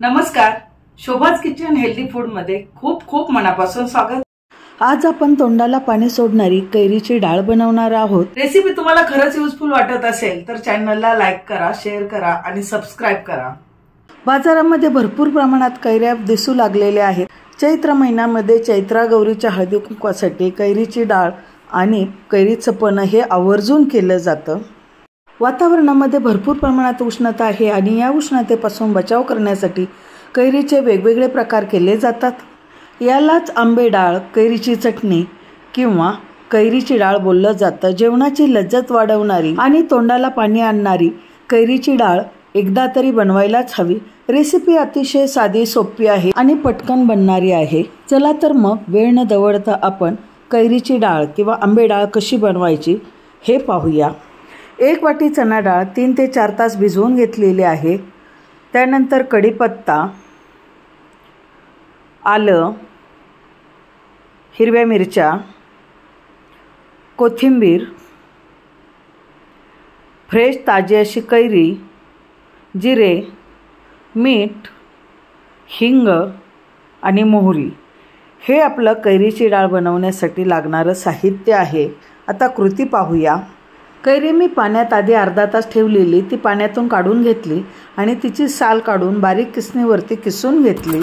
नमस्कार, शोभाज kitchen healthy food मध्ये खूप खूप मनापासून स्वागत। आज आपण तोंडाला पाणी सोडणारी कैरीची डाळ बनवणार आहोत। रेसिपी तुम्हाला खरंच युजफुल वाटत असेल तर चॅनलला लाईक करा, शेअर करा आणि सबस्क्राइब करा। बाजारामध्ये भरपूर प्रमाणात कैऱ्या दिसू लागलेल्या आहेत। चैत्र महिन्यामध्ये चैत्रा गौरीच्या हळदी कुंकवासाठी कैरीची डाळ आणि कैरीचं पण हे आवर्जून केलं जातं। वातावरणामध्ये भरपूर प्रमाणात उष्णता आहे आणि या उष्णतेपासून बचाव करण्यासाठी कैरीचे वेगवेगळे प्रकार केले जातात। यालाच आंबे डाळ, कैरीची चटणी किंवा कैरीची डाळ बोललं जातं। जेवणाची लज्जत वाढवणारी आणि तोंडाला पाणी आणणारी कैरीची डाळ एकदा तरी बनवायलाच हवी। रेसिपी अतिशय साधी, सोपी आहे आणि पटकन बनणारी आहे। चला तर मग वेळ न दवडता आपण कैरीची डाळ किंवा आंबे डाळ कशी बनवायची हे पाहूया। 1 वाटी चणा डाळ 3 ते 4 तास भिजवून घेतलेली आहे। त्यानंतर कढीपत्ता, आलं, हिरव्या मिरच्या, कोथिंबीर, फ्रेश ताजी अशी कैरी, जिरे, मीठ, हिंग आणि मोहरी हे आपलं कैरीची डाळ बनवण्यासाठी लागणारं साहित्य आहे। आता कृती पाहूया। कैरी मी पाण्यात आधी अर्धा तास ठेवलेली, ती पाण्यातून काढून घेतली आणि तिची साल काढून बारीक किसणीवरती किसून घेतली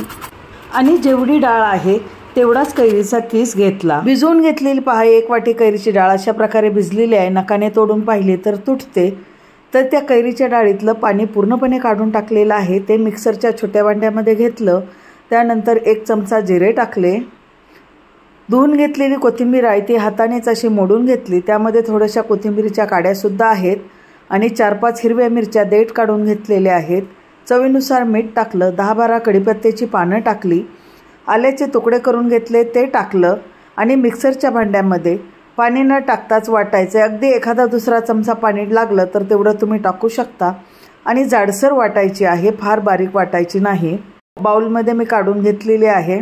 आणि जेवढी डाळ आहे तेवढाच कैरीचा किस घेतला। भिजवून घेतलेली पहा 1 वाटी कैरीची डाळ अशा प्रकारे भिजलेली आहे। नखाने तोडून पाहिली तर तुटते। तर त्या कैरीच्या डाळीतलं पाणी पूर्णपणे काढून टाकलेलं आहे। ते मिक्सरच्या छोट्या भांड्यामध्ये घेतलं। त्यानंतर 1 चमचा जिरे टाकले। धुवून घेतलेली कोथिंबीर आहे ती हातानेच अशी मोडून घेतली। त्यामध्ये थोड्याशा कोथिंबीरीच्या काड्यासुद्धा आहेत आणि 4-5 हिरव्या मिरच्या देठ काढून घेतलेल्या आहेत। चवीनुसार मीठ टाकलं। 10-12 कढीपत्त्याची पानं टाकली। आल्याचे तुकडे करून घेतले ते टाकलं आणि मिक्सरच्या भांड्यामध्ये पाणी न टाकताच वाटायचं। अगदी एखादा दुसरा चमचा पाणी लागलं तर तेवढं तुम्ही टाकू शकता आणि जाडसर वाटायची आहे, फार बारीक वाटायची नाही। बाउलमध्ये मी काढून घेतलेली आहे।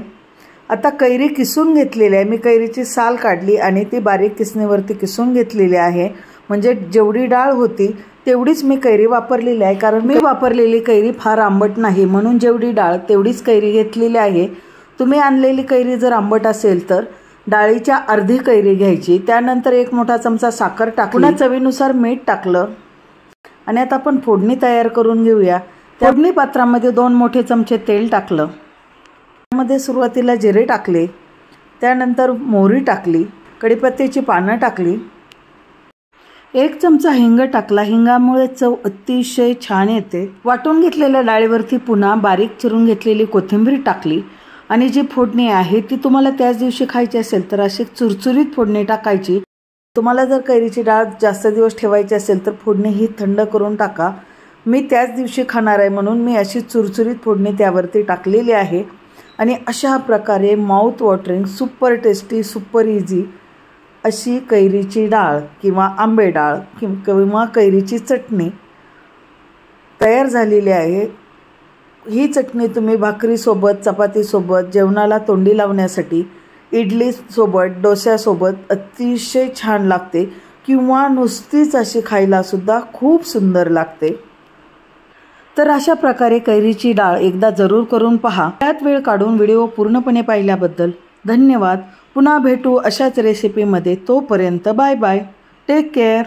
आता कैरी किसून घेतलेली आहे। मी कैरीची साल काढली आणि ती बारीक किसणीवरती किसून घेतलेली आहे। म्हणजे जेवढी डाळ होती तेवढीच मी कैरी वापरलेली आहे, कारण मी वापरलेली कैरी फार आंबट नाही, म्हणून जेवढी डाळ तेवढीच कैरी घेतलेली आहे। तुम्ही आणलेली कैरी जर आंबट असेल तर डाळीच्या अर्धी कैरी घ्यायची। त्यानंतर 1 मोठा चमचा साखर टाकली, पुन्हा चवीनुसार मीठ टाकलं आणि आता आपण फोडणी तयार करून घेऊया। फोडणी पात्रामध्ये 2 मोठे चमचे तेल टाकलं। त्यामध्ये सुरुवातीला जिरे टाकले, त्यानंतर मोहरी टाकली, कढीपत्त्याची पानं टाकली, 1 चमचा हिंग टाकला। हिंगामुळे चव अतिशय छान येते। वाटून घेतलेल्या डाळीवरती पुन्हा बारीक चिरून घेतलेली कोथिंबीर टाकली आणि जी फोडणी आहे ती तुम्हाला त्याच दिवशी खायची असेल तर अशी चुरचुरीत फोडणी टाकायची। तुम्हाला जर कैरीची डाळ जास्त दिवस ठेवायची असेल तर फोडणी ही थंड करून टाका। मी त्याच दिवशी खाणार आहे म्हणून मी अशी चुरचुरीत फोडणी त्यावरती टाकलेली आहे आणि अशा प्रकारे mouth watering, super tasty, super easy अशी कैरीची डाळ किंवा आंबे डाळ किंवा कैरीची चटणी तयार झालेली आहे। ही चटणी तुम्ही भाकरीसोबत, चपातीसोबत, जेवणाला तोंडी लावण्यासाठी, इडलीसोबत, डोस्यासोबत अतिशय छान लागते किंवा नुसतीच अशी खायलासुद्धा खूप सुंदर लागते। तर अशा प्रकारे कैरीची डाळ एकदा जरूर करून पहा। त्यात वेळ काढून व्हिडिओ पूर्णपणे पाहिल्याबद्दल धन्यवाद। पुन्हा भेटू अशाच रेसिपीमध्ये। तोपर्यंत बाय बाय, टेक केअर।